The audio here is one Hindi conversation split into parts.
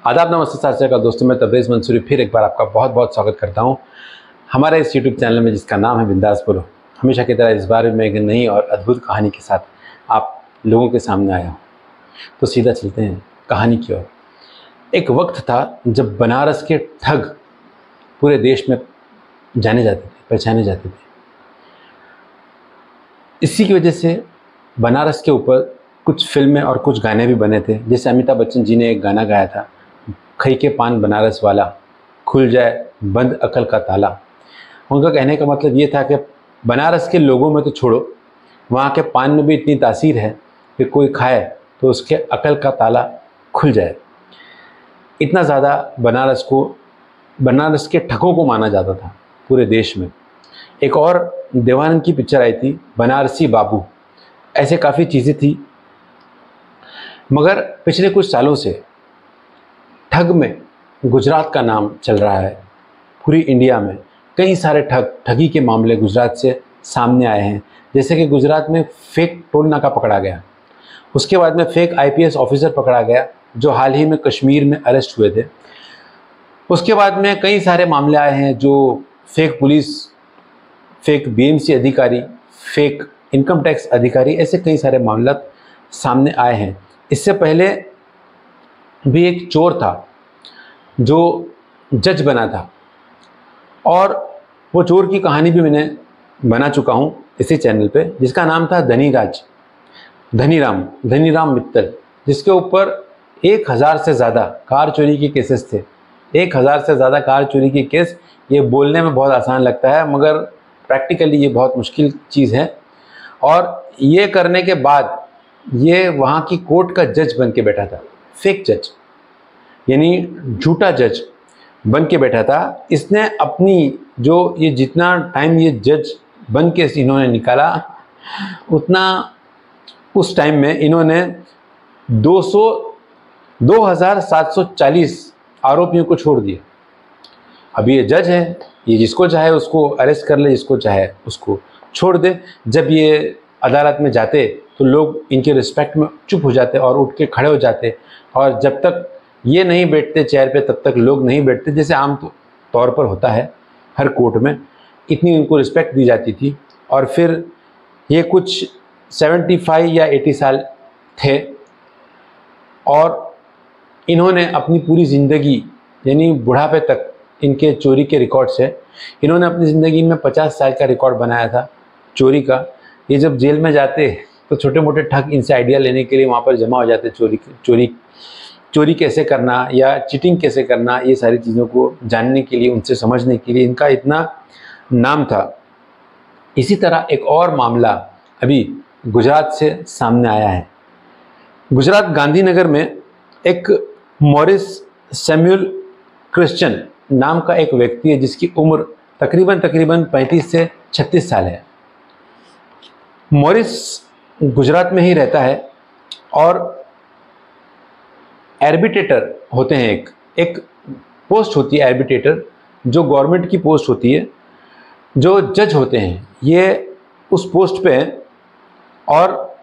आदाब, नमस्ते, सत श्री अकाल दोस्तों। मैं तबरेज़ मंसूरी फिर एक बार आपका बहुत बहुत स्वागत करता हूं हमारे इस यूट्यूब चैनल में जिसका नाम है बिंदास बोलो। हमेशा की तरह इस बार मैं एक नई और अद्भुत कहानी के साथ आप लोगों के सामने आया हूं। तो सीधा चलते हैं कहानी की ओर। एक वक्त था जब बनारस के ठग पूरे देश में जाने जाते थे, पहचाने जाते थे। इसी की वजह से बनारस के ऊपर कुछ फिल्में और कुछ गाने भी बने थे। जैसे अमिताभ बच्चन जी ने एक गाना गाया था, खई के पान बनारस वाला, खुल जाए बंद अकल का ताला। उनका कहने का मतलब ये था कि बनारस के लोगों में तो छोड़ो, वहाँ के पान में भी इतनी तासीर है कि कोई खाए तो उसके अकल का ताला खुल जाए। इतना ज़्यादा बनारस के ठगों को माना जाता था पूरे देश में। एक और देवानंद की पिक्चर आई थी, बनारसी बाबू। ऐसे काफ़ी चीज़ें थी, मगर पिछले कुछ सालों से ठग में गुजरात का नाम चल रहा है। पूरी इंडिया में कई सारे ठगी के मामले गुजरात से सामने आए हैं। जैसे कि गुजरात में फेक टोल नाका पकड़ा गया, उसके बाद में फेक आईपीएस ऑफिसर पकड़ा गया जो हाल ही में कश्मीर में अरेस्ट हुए थे। उसके बाद में कई सारे मामले आए हैं जो फेक पुलिस, फेक बीएमसी अधिकारी, फेक इनकम टैक्स अधिकारी, ऐसे कई सारे मामला सामने आए हैं। इससे पहले भी एक चोर था जो जज बना था, और वो चोर की कहानी भी मैंने बना चुका हूँ इसी चैनल पे, जिसका नाम था धनीराम मित्तल, जिसके ऊपर 1000 से ज़्यादा कार चोरी के केसेस थे। 1000 से ज़्यादा कार चोरी के केस। ये बोलने में बहुत आसान लगता है, मगर प्रैक्टिकली ये बहुत मुश्किल चीज़ है। और ये करने के बाद ये वहाँ की कोर्ट का जज बन के बैठा था, फेक जज, यानी झूठा जज बन के बैठा था। इसने अपनी जो ये जितना टाइम ये जज बन के इन्होंने निकाला, उतना उस टाइम में इन्होंने 2740 आरोपियों को छोड़ दिया। अभी ये जज है, ये जिसको चाहे उसको अरेस्ट कर ले, जिसको चाहे उसको छोड़ दे। जब ये अदालत में जाते तो लोग इनके रिस्पेक्ट में चुप हो जाते और उठ के खड़े हो जाते, और जब तक ये नहीं बैठते चेयर पे तब तक लोग नहीं बैठते, जैसे आम तौर पर होता है हर कोर्ट में। इतनी इनको रिस्पेक्ट दी जाती थी। और फिर ये कुछ 75 या 80 साल थे, और इन्होंने अपनी पूरी ज़िंदगी, यानी बुढ़ापे तक इनके चोरी के रिकॉर्ड्स है। इन्होंने अपनी ज़िंदगी में 50 साल का रिकॉर्ड बनाया था चोरी का। ये जब जेल में जाते तो छोटे मोटे ठग इनसे आइडिया लेने के लिए वहाँ पर जमा हो जाते, चोरी कैसे करना या चीटिंग कैसे करना, ये सारी चीज़ों को जानने के लिए, उनसे समझने के लिए इनका इतना नाम था। इसी तरह एक और मामला अभी गुजरात से सामने आया है। गुजरात गांधीनगर में एक मॉरिस सैमुअल क्रिश्चियन नाम का एक व्यक्ति है, जिसकी उम्र तकरीबन 35 से 36 साल है। मॉरिस गुजरात में ही रहता है, और एर्बिट्रेटर होते हैं। एक पोस्ट होती है एर्बिट्रेटर, जो गवर्नमेंट की पोस्ट होती है। जो जज होते हैं ये उस पोस्ट पे हैं, और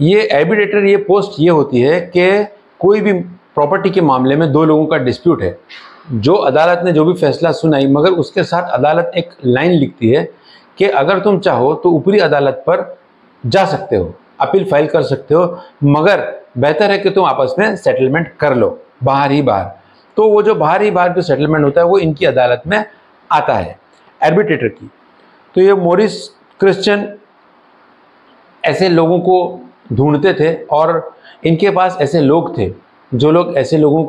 ये एर्बिट्रेटर, ये पोस्ट ये होती है कि कोई भी प्रॉपर्टी के मामले में दो लोगों का डिस्प्यूट है, जो अदालत ने जो भी फैसला सुनाई, मगर उसके साथ अदालत एक लाइन लिखती है कि अगर तुम चाहो तो ऊपरी अदालत पर जा सकते हो, अपील फाइल कर सकते हो, मगर बेहतर है कि तुम आपस में सेटलमेंट कर लो बाहर ही बाहर। तो वो जो बाहर ही बाहर जो सेटलमेंट होता है वो इनकी अदालत में आता है, एर्बिट्रेटर की। तो ये मॉरिस क्रिश्चियन ऐसे लोगों को ढूंढते थे, और इनके पास ऐसे लोग थे जो लोग ऐसे लोगों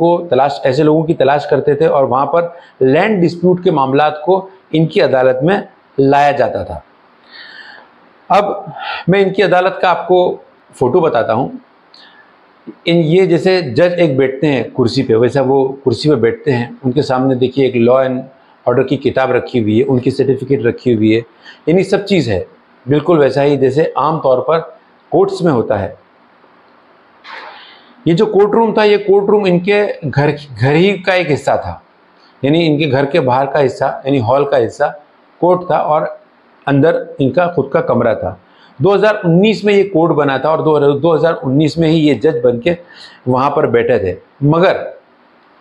की तलाश करते थे, और वहाँ पर लैंड डिस्प्यूट के मामलात को इनकी अदालत में लाया जाता था। अब मैं इनकी अदालत का आपको फ़ोटो बताता हूँ। ये जैसे जज एक बैठते हैं कुर्सी पे, वैसा वो कुर्सी पे बैठते हैं। उनके सामने देखिए एक लॉ एंड ऑर्डर की किताब रखी हुई है, उनकी सर्टिफिकेट रखी हुई है, यानी सब चीज़ है बिल्कुल वैसा ही जैसे आम तौर पर कोर्ट्स में होता है। ये जो कोर्ट रूम था, ये कोर्ट रूम इनके घर ही का एक हिस्सा था, यानी इनके घर के बाहर का हिस्सा, यानी हॉल का हिस्सा कोर्ट था, और अंदर इनका खुद का कमरा था। 2019 में ये कोड बना था और 2019 में ही ये जज बन के वहाँ पर बैठे थे। मगर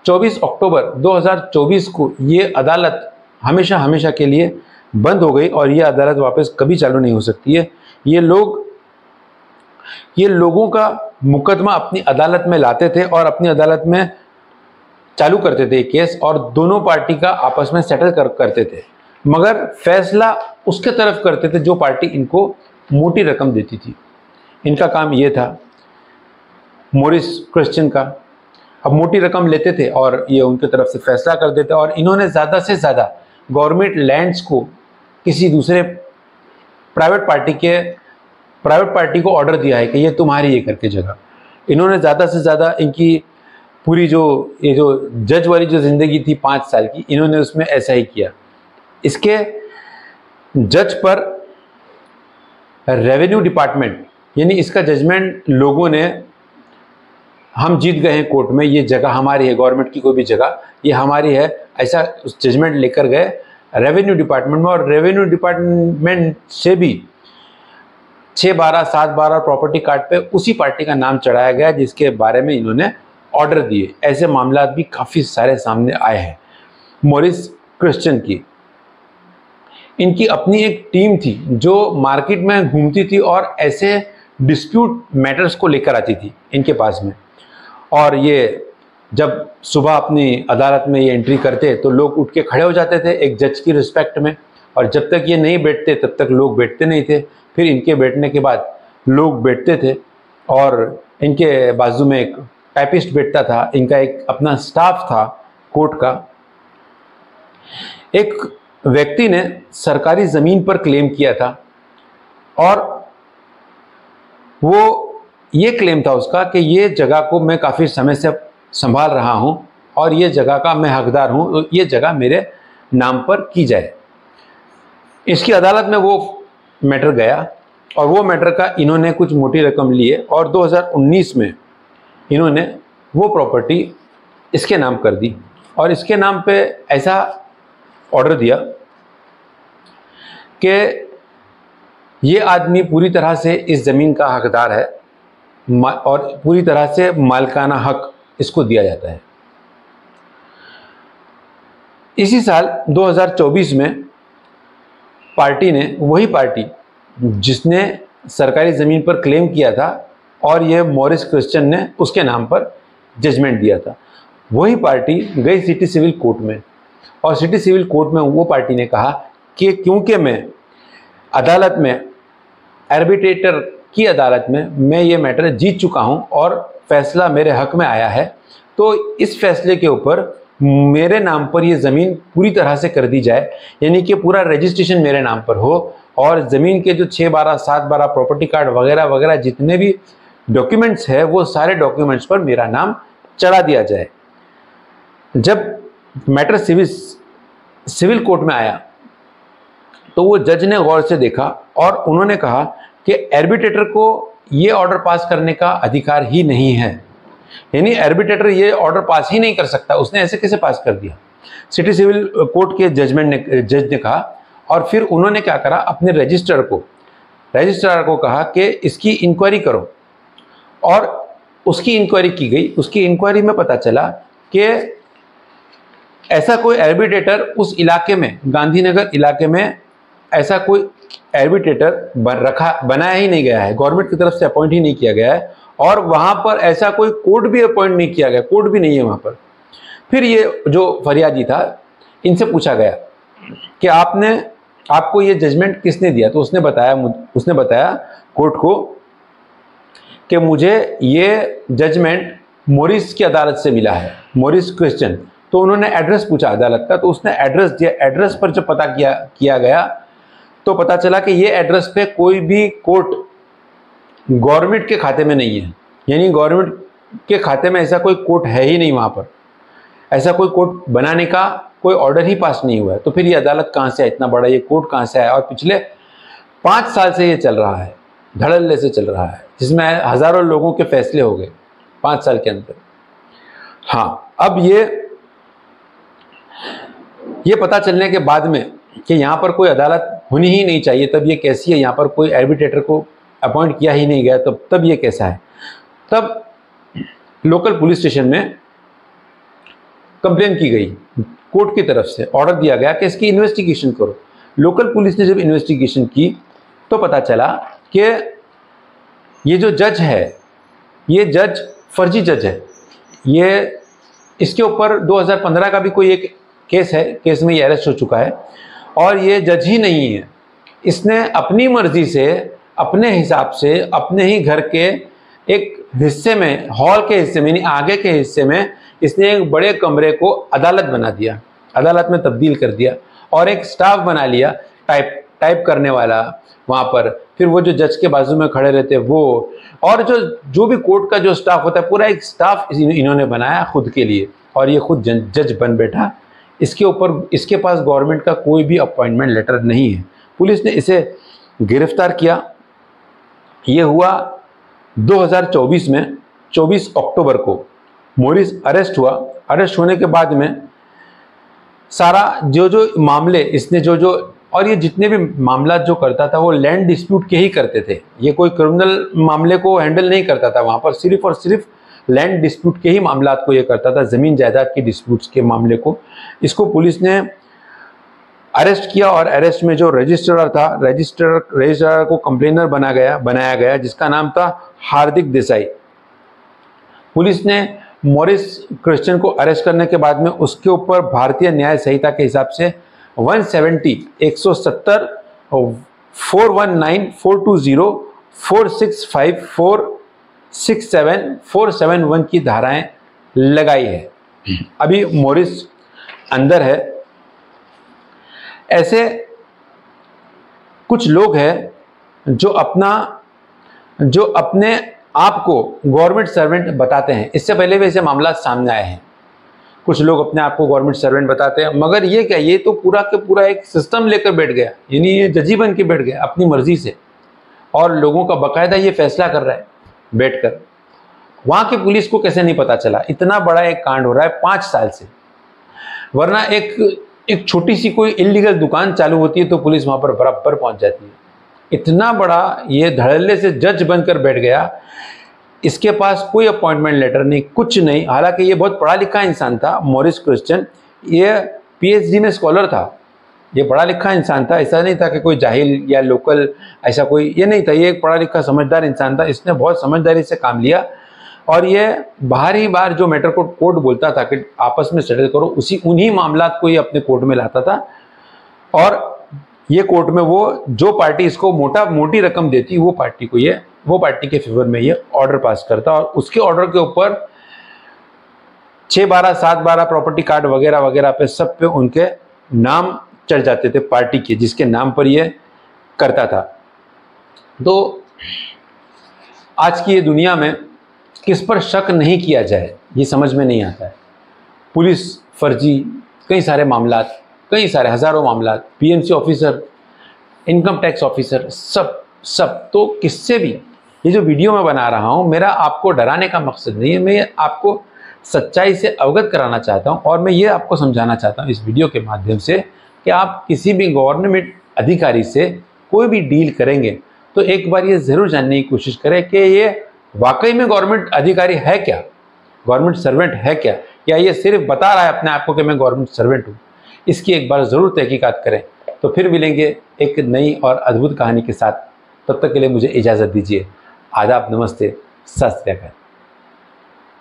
24 अक्टूबर 2024 को ये अदालत हमेशा हमेशा के लिए बंद हो गई और ये अदालत वापस कभी चालू नहीं हो सकती है। ये लोगों का मुकदमा अपनी अदालत में लाते थे और अपनी अदालत में चालू करते थे केस, और दोनों पार्टी का आपस में सेटल करते थे, मगर फैसला उसके तरफ करते थे जो पार्टी इनको मोटी रकम देती थी। इनका काम ये था, मॉरिस क्रिश्चियन का। अब मोटी रकम लेते थे और ये उनके तरफ से फैसला कर देते, और इन्होंने ज़्यादा से ज़्यादा गवर्नमेंट लैंड्स को किसी दूसरे प्राइवेट पार्टी को ऑर्डर दिया है कि ये तुम्हारी ये करके जगह। इन्होंने ज़्यादा से ज़्यादा इनकी पूरी जो जज वाली जो ज़िंदगी थी 5 साल की, इन्होंने उसमें ऐसा ही किया। इसके जज पर रेवेन्यू डिपार्टमेंट, यानी इसका जजमेंट लोगों ने, हम जीत गए हैं कोर्ट में, ये जगह हमारी है, गवर्नमेंट की कोई भी जगह ये हमारी है, ऐसा उस जजमेंट लेकर गए रेवेन्यू डिपार्टमेंट में, और रेवेन्यू डिपार्टमेंट से भी 6/12, 7/12 प्रॉपर्टी कार्ड पे उसी पार्टी का नाम चढ़ाया गया जिसके बारे में इन्होंने ऑर्डर दिए। ऐसे मामला भी काफ़ी सारे सामने आए हैं। मॉरिस क्रिश्चियन की, इनकी अपनी एक टीम थी जो मार्केट में घूमती थी और ऐसे डिस्प्यूट मैटर्स को लेकर आती थी इनके पास में, और ये जब सुबह अपनी अदालत में ये एंट्री करते तो लोग उठ के खड़े हो जाते थे एक जज की रिस्पेक्ट में, और जब तक ये नहीं बैठते तब तक लोग बैठते नहीं थे। फिर इनके बैठने के बाद लोग बैठते थे, और इनके बाजू में एक टाइपिस्ट बैठता था, इनका एक अपना स्टाफ था कोर्ट का। एक व्यक्ति ने सरकारी ज़मीन पर क्लेम किया था, और वो ये क्लेम था उसका कि ये जगह को मैं काफ़ी समय से संभाल रहा हूँ और ये जगह का मैं हकदार हूँ, तो ये जगह मेरे नाम पर की जाए। इसकी अदालत में वो मैटर गया, और वो मैटर का इन्होंने कुछ मोटी रकम लिए, और 2019 में इन्होंने वो प्रॉपर्टी इसके नाम कर दी, और इसके नाम पे ऐसा ऑर्डर दिया कि ये आदमी पूरी तरह से इस ज़मीन का हकदार है और पूरी तरह से मालिकाना हक इसको दिया जाता है। इसी साल 2024 में पार्टी ने, वही पार्टी जिसने सरकारी ज़मीन पर क्लेम किया था और ये मॉरिस क्रिश्चियन ने उसके नाम पर जजमेंट दिया था, वही पार्टी गई सिटी सिविल कोर्ट में, और सिटी सिविल कोर्ट में वो पार्टी ने कहा कि क्योंकि मैं अदालत में, आर्बिट्रेटर की अदालत में मैं ये मैटर जीत चुका हूँ और फैसला मेरे हक में आया है, तो इस फैसले के ऊपर मेरे नाम पर ये ज़मीन पूरी तरह से कर दी जाए, यानी कि पूरा रजिस्ट्रेशन मेरे नाम पर हो, और ज़मीन के जो 6/12, 7/12 प्रॉपर्टी कार्ड वगैरह वगैरह जितने भी डॉक्यूमेंट्स है वो सारे डॉक्यूमेंट्स पर मेरा नाम चढ़ा दिया जाए। जब मैटर सिविल कोर्ट में आया तो वो जज ने गौर से देखा और उन्होंने कहा कि आर्बिट्रेटर को ये ऑर्डर पास करने का अधिकार ही नहीं है, यानी आर्बिट्रेटर ये ऑर्डर पास ही नहीं कर सकता, उसने ऐसे कैसे पास कर दिया। सिटी सिविल कोर्ट के जज ने कहा, और फिर उन्होंने क्या करा, अपने रजिस्ट्रार को कहा कि इसकी इंक्वायरी करो, और उसकी इंक्वायरी की गई। उसकी इंक्वायरी में पता चला कि ऐसा कोई आर्बिट्रेटर उस इलाके में, गांधीनगर इलाके में ऐसा कोई आर्बिट्रेटर बनाया ही नहीं गया है, गवर्नमेंट की तरफ से अपॉइंट ही नहीं किया गया है, और वहाँ पर ऐसा कोई कोर्ट भी अपॉइंट नहीं किया गया, कोर्ट भी नहीं है वहाँ पर। फिर ये जो फरियादी था, इनसे पूछा गया कि आपको ये जजमेंट किसने दिया, तो उसने बताया कोर्ट को कि मुझे ये जजमेंट मॉरिस की अदालत से मिला है, मॉरिस क्रिश्चियन। तो उन्होंने एड्रेस पूछा अदालत का, तो उसने एड्रेस दिया। एड्रेस पर जब पता किया गया तो पता चला कि ये एड्रेस पे कोई भी कोर्ट गवर्नमेंट के खाते में नहीं है, यानी गवर्नमेंट के खाते में ऐसा कोई कोर्ट है ही नहीं, वहाँ पर ऐसा कोई कोर्ट बनाने का कोई ऑर्डर ही पास नहीं हुआ है। तो फिर ये अदालत कहाँ से है, इतना बड़ा ये कोर्ट कहाँ से आया, और पिछले 5 साल से ये चल रहा है, धड़ल्ले से चल रहा है, जिसमें हज़ारों लोगों के फैसले हो गए 5 साल के अंदर। हाँ, अब ये पता चलने के बाद में कि यहाँ पर कोई अदालत होनी ही नहीं चाहिए, तब ये कैसी है, यहाँ पर कोई आर्बिट्रेटर को अपॉइंट किया ही नहीं गया, तब ये कैसा है। तब लोकल पुलिस स्टेशन में कंप्लेन की गई, कोर्ट की तरफ से ऑर्डर दिया गया कि इसकी इन्वेस्टिगेशन करो। लोकल पुलिस ने जब इन्वेस्टिगेशन की तो पता चला कि ये जो जज है, ये जज फर्जी जज है। ये इसके ऊपर 2015 का भी कोई एक केस है, केस में ये अरेस्ट हो चुका है और ये जज ही नहीं है। इसने अपनी मर्जी से, अपने हिसाब से, अपने ही घर के एक हिस्से में, हॉल के हिस्से में, यानी आगे के हिस्से में इसने एक बड़े कमरे को अदालत बना दिया, अदालत में तब्दील कर दिया और एक स्टाफ बना लिया, टाइप करने वाला वहाँ पर। फिर वो जो जज के बाजू में खड़े रहते वो, और जो भी कोर्ट का जो स्टाफ होता है, पूरा एक स्टाफ इन्होंने बनाया खुद के लिए और ये खुद जज बन बैठा। इसके पास गवर्नमेंट का कोई भी अपॉइंटमेंट लेटर नहीं है। पुलिस ने इसे गिरफ्तार किया। ये हुआ 2024 में, 24 अक्टूबर को मॉरिस अरेस्ट हुआ। अरेस्ट होने के बाद में सारा जो मामले इसने और ये जितने भी मामला जो करता था वो लैंड डिस्प्यूट के ही करते थे। ये कोई क्रिमिनल मामले को हैंडल नहीं करता था, वहाँ पर सिर्फ और सिर्फ लैंड डिस्प्यूट के ही मामला को ये करता था, ज़मीन जायदाद की डिस्प्यूट्स के मामले को। इसको पुलिस ने अरेस्ट किया और अरेस्ट में जो रजिस्ट्रार था, रजिस्ट्रार को कंप्लेनर बनाया गया जिसका नाम था हार्दिक देसाई। पुलिस ने मॉरिस क्रिश्चियन को अरेस्ट करने के बाद में उसके ऊपर भारतीय न्याय संहिता के हिसाब से 170, 170, 419, 420, 465, 467, 471 की धाराएं लगाई है। अभी मॉरिस अंदर है। ऐसे कुछ लोग हैं जो अपने आप को गवर्नमेंट सर्वेंट बताते हैं। इससे पहले भी ऐसे मामला सामने आए हैं। कुछ लोग अपने आप को गवर्नमेंट सर्वेंट बताते हैं, मगर ये क्या, ये तो पूरा के पूरा एक सिस्टम लेकर बैठ गया, यानी ये जजी बन के बैठ गया अपनी मर्जी से और लोगों का बकायदा ये फैसला कर रहा है बैठकर। वहाँ की पुलिस को कैसे नहीं पता चला? इतना बड़ा एक कांड हो रहा है 5 साल से, वरना एक छोटी सी कोई इलीगल दुकान चालू होती है तो पुलिस वहाँ पर बराबर पहुँच जाती है। इतना बड़ा ये धड़ल्ले से जज बनकर बैठ गया। इसके पास कोई अपॉइंटमेंट लेटर नहीं, कुछ नहीं। हालांकि ये बहुत पढ़ा लिखा इंसान था मॉरिस क्रिश्चियन, ये पीएचडी में स्कॉलर था, ये पढ़ा लिखा इंसान था। ऐसा नहीं था कि कोई जाहिल या लोकल, ऐसा कोई ये नहीं था। ये एक पढ़ा लिखा समझदार इंसान था। इसने बहुत समझदारी से काम लिया और ये बार जो मैटर को कोर्ट बोलता था कि आपस में सेटल करो, उन्हीं मामलात को ये अपने कोर्ट में लाता था और ये कोर्ट में वो जो पार्टी इसको मोटी रकम देती वो पार्टी के फेवर में ये ऑर्डर पास करता और उसके ऑर्डर के ऊपर 6/12, 7/12 प्रॉपर्टी कार्ड वगैरह वगैरह पे सब पे उनके नाम चढ़ जाते थे पार्टी के, जिसके नाम पर ये करता था। तो आज की ये दुनिया में किस पर शक नहीं किया जाए ये समझ में नहीं आता है। पुलिस फर्जी, कई सारे मामलात, कई सारे हज़ारों मामलात, PMC officer, income tax officer, सब। तो किससे भी ये जो वीडियो मैं बना रहा हूँ, मेरा आपको डराने का मकसद नहीं है। मैं आपको सच्चाई से अवगत कराना चाहता हूँ और मैं ये आपको समझाना चाहता हूँ इस वीडियो के माध्यम से कि आप किसी भी गवर्नमेंट अधिकारी से कोई भी डील करेंगे तो एक बार ये ज़रूर जानने की कोशिश करें कि ये वाकई में गवर्नमेंट अधिकारी है क्या, गवर्नमेंट सर्वेंट है क्या, या ये सिर्फ बता रहा है अपने आप को कि मैं गवर्नमेंट सर्वेंट हूँ। इसकी एक बार ज़रूर तहकीकात करें। तो फिर मिलेंगे एक नई और अद्भुत कहानी के साथ। तब तक के लिए मुझे इजाज़त दीजिए। आदाब, नमस्ते, सत श्री अकाल।